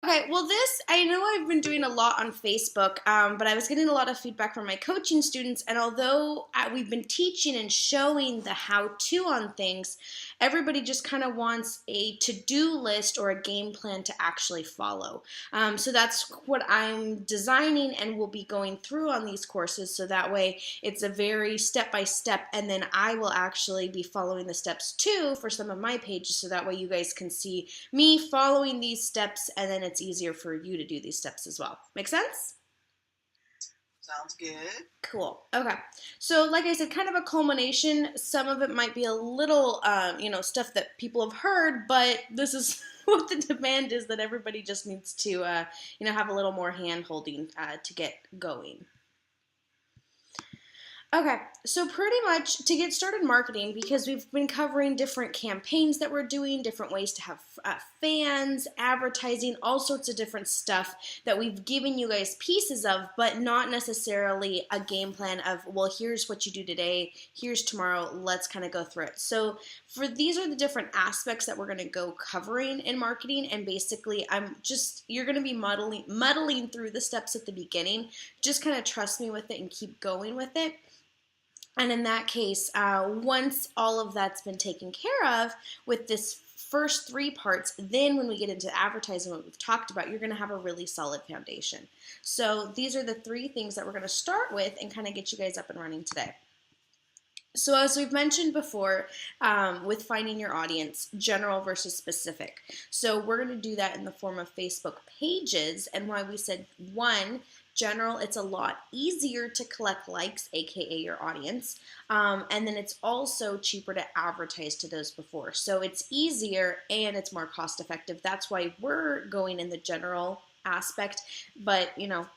Okay, well, I know I've been doing a lot on Facebook, but I was getting a lot of feedback from my coaching students. And although we've been teaching and showing the how to on things, everybody just kind of wants a to do list or a game plan to actually follow. So that's what I'm designing and will be going through on these courses. So that way it's a very step by step, and then I will actually be following the steps too for some of my pages. So that way you guys can see me following these steps, and then it's easier for you to do these steps as well. Make sense? Sounds good. Cool. Okay. So, like I said, kind of a culmination. Some of it might be a little, stuff that people have heard, but this is what the demand is that everybody just needs to, have a little more hand holding to get going. Okay, so pretty much to get started marketing, because we've been covering different campaigns that we're doing, different ways to have fans, advertising, all sorts of different stuff that we've given you guys pieces of, but not necessarily a game plan of, well, here's what you do today, here's tomorrow, let's kind of go through it. So these are the different aspects that we're going to go covering in marketing, and basically you're going to be muddling through the steps at the beginning. Just kind of trust me with it and keep going with it. And in that case, once all of that's been taken care of with this first three parts, then when we get into advertising, what we've talked about, you're going to have a really solid foundation. So these are the three things that we're going to start with and kind of get you guys up and running today. So as we've mentioned before, with finding your audience, general versus specific. So we're going to do that in the form of Facebook pages, and why we said one, general, it's a lot easier to collect likes, aka your audience, and then it's also cheaper to advertise to those before. So it's easier and it's more cost effective. That's why we're going in the general aspect, but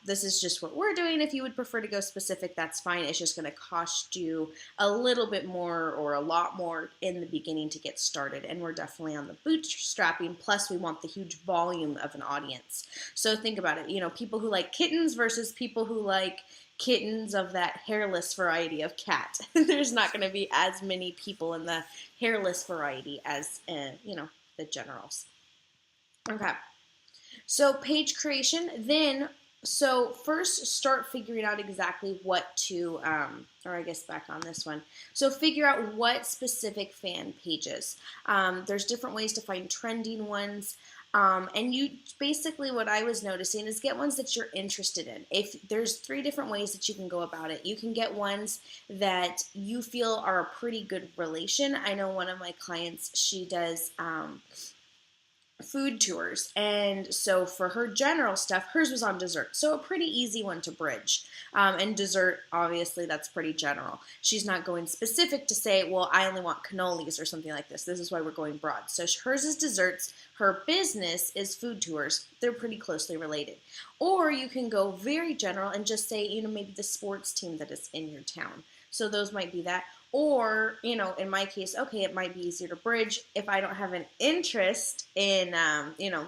this is just what we're doing. If you would prefer to go specific, that's fine. It's just going to cost you a little bit more or a lot more in the beginning to get started, and we're definitely on the bootstrapping, plus we want the huge volume of an audience. So think about it, people who like kittens versus people who like kittens of that hairless variety of cat. There's not going to be as many people in the hairless variety as the generals. Okay. So page creation, so first start figuring out exactly what to, or I guess back on this one. So figure out what specific fan pages. There's different ways to find trending ones. And you basically, what I was noticing is get ones that you're interested in. If there's three different ways that you can go about it, you can get ones that you feel are a pretty good relation. I know one of my clients, she does, food tours, and so for her general stuff, hers was on dessert, so a pretty easy one to bridge. And dessert, obviously, that's pretty general. She's not going specific to say, well, I only want cannolis or something like this. This is why we're going broad. So hers is desserts, her business is food tours. They're pretty closely related. Or you can go very general and just say, maybe the sports team that is in your town. So those might be that. Or, in my case, okay, it might be easier to bridge. If I don't have an interest in,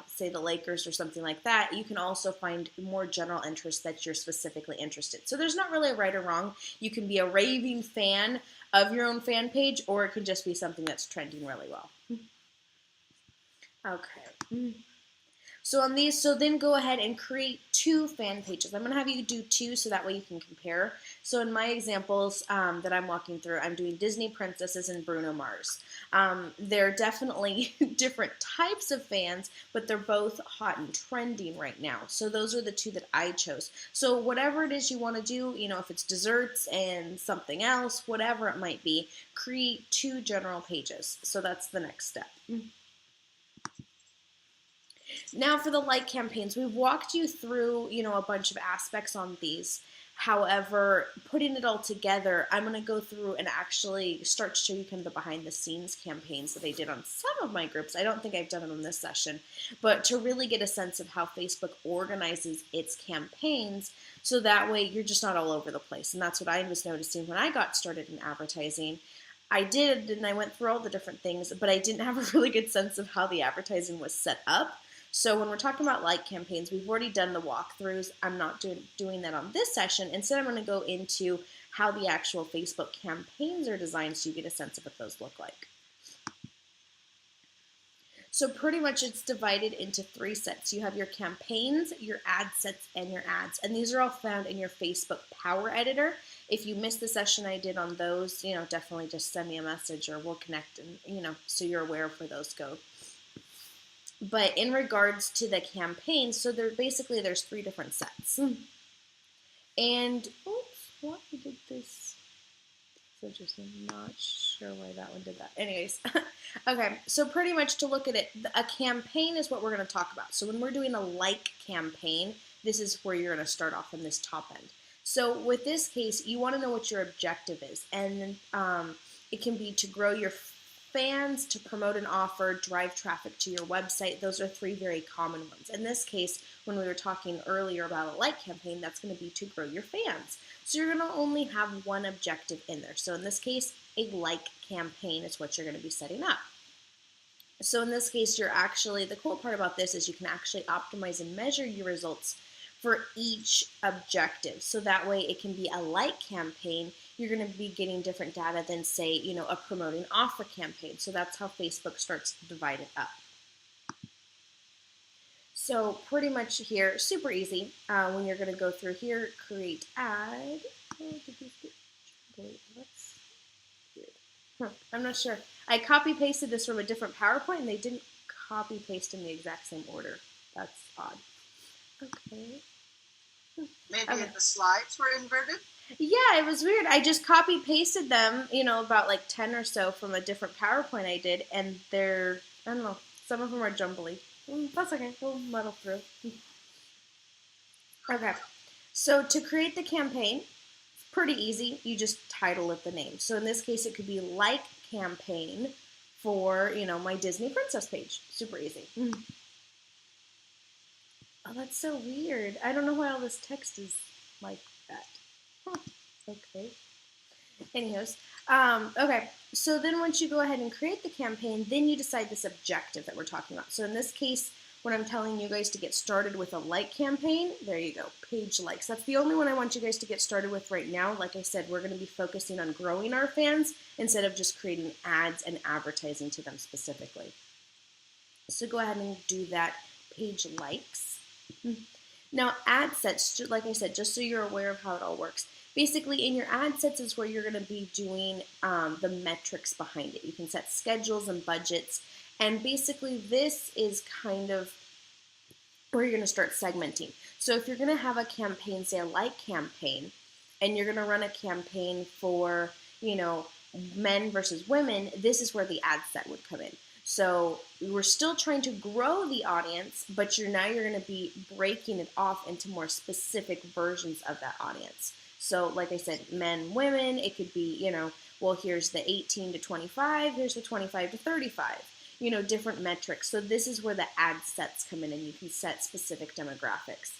say the Lakers or something like that, you can also find more general interests that you're specifically interested. So there's not really a right or wrong. You can be a raving fan of your own fan page, or it could just be something that's trending really well. Okay. So then go ahead and create two fan pages. I'm going to have you do two so that way you can compare. So in my examples that I'm walking through, I'm doing Disney princesses and Bruno Mars. They're definitely different types of fans, but they're both hot and trending right now. So those are the two that I chose. So whatever it is you want to do, if it's desserts and something else, whatever it might be, create two general pages. So that's the next step. Now for the like campaigns, we've walked you through, a bunch of aspects on these. However, putting it all together, I'm going to go through and actually start to show you kind of the behind the scenes campaigns that I did on some of my groups. I don't think I've done them in this session, but to really get a sense of how Facebook organizes its campaigns, so that way you're just not all over the place. And that's what I was noticing when I got started in advertising. I did, and I went through all the different things, but I didn't have a really good sense of how the advertising was set up. So when we're talking about like campaigns, we've already done the walkthroughs. I'm not doing that on this session. Instead, I'm going to go into how the actual Facebook campaigns are designed so you get a sense of what those look like. So pretty much it's divided into 3 sets. You have your campaigns, your ad sets, and your ads. And these are all found in your Facebook Power Editor. If you missed the session I did on those, definitely just send me a message or we'll connect and, so you're aware of where those go. But in regards to the campaign, so there's 3 different sets. And, oops, why did this? It's interesting. Not sure why that one did that. Anyways, okay, so pretty much to look at it, a campaign is what we're going to talk about. So when we're doing a like campaign, this is where you're going to start off in this top end. So with this case, you want to know what your objective is. And it can be to grow your fans, to promote an offer, drive traffic to your website. Those are 3 very common ones. In this case, when we were talking earlier about a like campaign, that's going to be to grow your fans. So you're going to only have one objective in there. So in this case, a like campaign is what you're going to be setting up. So in this case, the cool part about this is you can actually optimize and measure your results for each objective. So that way it can be a like campaign. You're going to be getting different data than, say, a promoting offer campaign. So that's how Facebook starts to divide it up. So pretty much here, super easy. When you're going to go through here, create ad. Oh, did this get wait, what's weird? I'm not sure. I copy pasted this from a different PowerPoint and they didn't copy paste in the exact same order. That's odd. Okay. Maybe the slides were inverted? Yeah, it was weird. I just copy pasted them, about like 10 or so from a different PowerPoint I did, and I don't know, some of them are jumbly. That's okay, we'll muddle through. Okay, so to create the campaign, pretty easy. You just title it the name. So in this case, it could be like campaign for, my Disney Princess page. Super easy. Oh, that's so weird. I don't know why all this text is like that. Okay. Anyways, okay. So then once you go ahead and create the campaign, then you decide this objective that we're talking about. So in this case, when I'm telling you guys to get started with a like campaign, there you go, page likes. That's the only one I want you guys to get started with right now. Like I said, we're going to be focusing on growing our fans instead of just creating ads and advertising to them specifically. So go ahead and do that, page likes. Now, ad sets, like I said, just so you're aware of how it all works. Basically, in your ad sets is where you're going to be doing the metrics behind it. You can set schedules and budgets. And basically, this is kind of where you're going to start segmenting. So if you're going to have a campaign, say a like campaign, and you're going to run a campaign for, men versus women, this is where the ad set would come in. So we're still trying to grow the audience, but you're going to be breaking it off into more specific versions of that audience. So like I said, men, women, it could be, well, here's the 18 to 25, here's the 25 to 35, different metrics. So this is where the ad sets come in and you can set specific demographics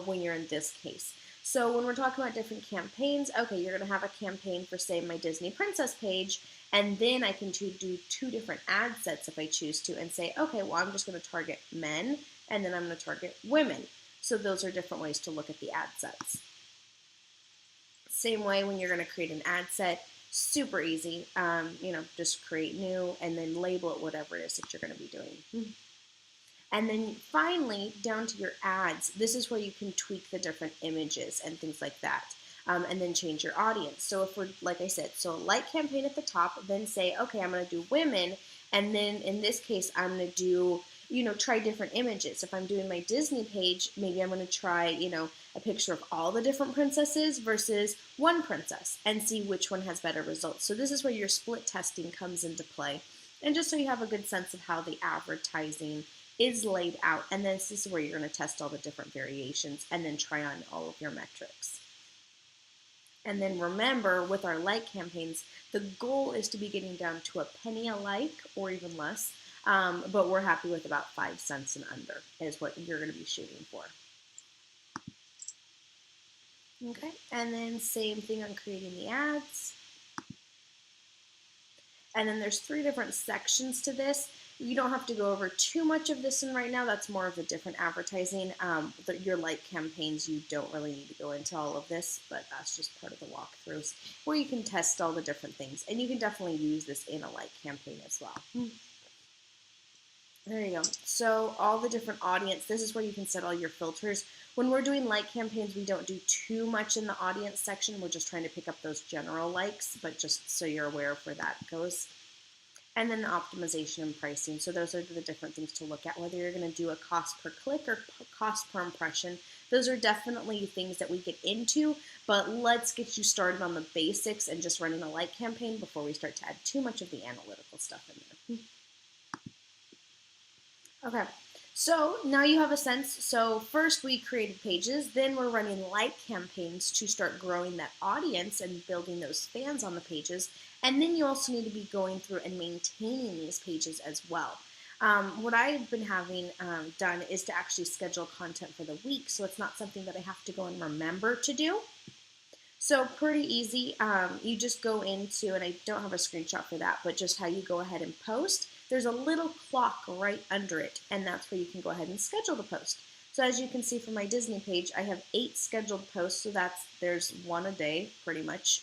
when you're in this case. So when we're talking about different campaigns, okay, you're going to have a campaign for, say, my Disney Princess page, and then I can do 2 different ad sets if I choose to and say, okay, well, I'm just going to target men, and then I'm going to target women. So those are different ways to look at the ad sets. Same way when you're going to create an ad set, super easy. Just create new and then label it whatever it is that you're going to be doing. And then finally, down to your ads, this is where you can tweak the different images and things like that. And then change your audience. So if we're, like I said, so a like campaign at the top, then say, okay, I'm going to do women. And then in this case, I'm going to do, try different images. If I'm doing my Disney page, maybe I'm going to try, a picture of all the different princesses versus one princess and see which one has better results. So this is where your split testing comes into play. And just so you have a good sense of how the advertising is laid out. And then this is where you're going to test all the different variations and then try on all of your metrics. And then remember, with our like campaigns, the goal is to be getting down to a penny a like or even less, but we're happy with about 5 cents and under is what you're going to be shooting for. Okay, and then same thing on creating the ads. And then there's 3 different sections to this. You don't have to go over too much of this in right now. That's more of the different advertising. Your like campaigns, you don't really need to go into all of this, but that's just part of the walkthroughs where you can test all the different things. And you can definitely use this in a like campaign as well. There you go. So all the different audience, this is where you can set all your filters. When we're doing like campaigns, we don't do too much in the audience section. We're just trying to pick up those general likes, but just so you're aware of where that goes. And then the optimization and pricing. So those are the different things to look at, whether you're going to do a cost per click or cost per impression. Those are definitely things that we get into, but let's get you started on the basics and just running a like campaign before we start to add too much of the analytical stuff in there. Okay, so now you have a sense. So first we created pages, then we're running like campaigns to start growing that audience and building those fans on the pages. And then you also need to be going through and maintaining these pages as well. What I've been having done is to actually schedule content for the week, so it's not something that I have to go and remember to do. So pretty easy. You just go into, and I don't have a screenshot for that, but just how you go ahead and post. There's a little clock right under it, and that's where you can go ahead and schedule the post. So as you can see from my Disney page, I have 8 scheduled posts, so there's one a day pretty much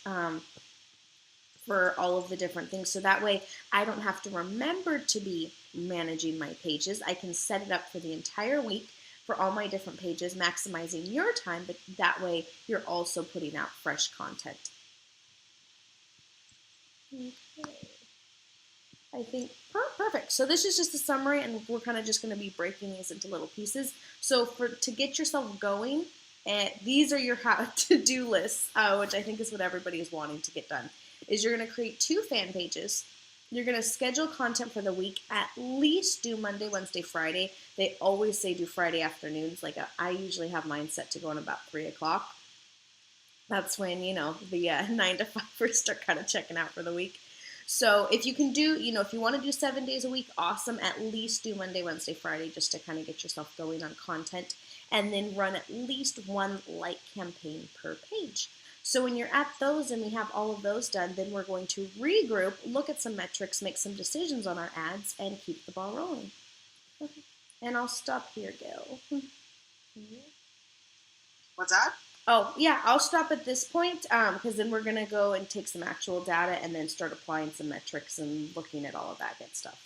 for all of the different things. So that way I don't have to remember to be managing my pages. I can set it up for the entire week for all my different pages, maximizing your time, but that way you're also putting out fresh content. Okay. I think perfect. So this is just a summary, and we're kind of just going to be breaking these into little pieces. So to get yourself going, these are your how-to-do lists, which I think is what everybody is wanting to get done. Is you're going to create 2 fan pages. You're going to schedule content for the week. At least do Monday, Wednesday, Friday. They always say do Friday afternoons. Like I usually have mine set to go in about 3 o'clock. That's when, the 9 to 5ers start kind of checking out for the week. So if you can do, if you want to do 7 days a week, awesome. At least do Monday, Wednesday, Friday just to kind of get yourself going on content. And then run at least 1 like campaign per page. So when you're at those and we have all of those done, then we're going to regroup, look at some metrics, make some decisions on our ads, and keep the ball rolling. Okay. And I'll stop here, Gail. What's that? Oh, yeah, I'll stop at this point because then we're going to go and take some actual data and then start applying some metrics and looking at all of that good stuff.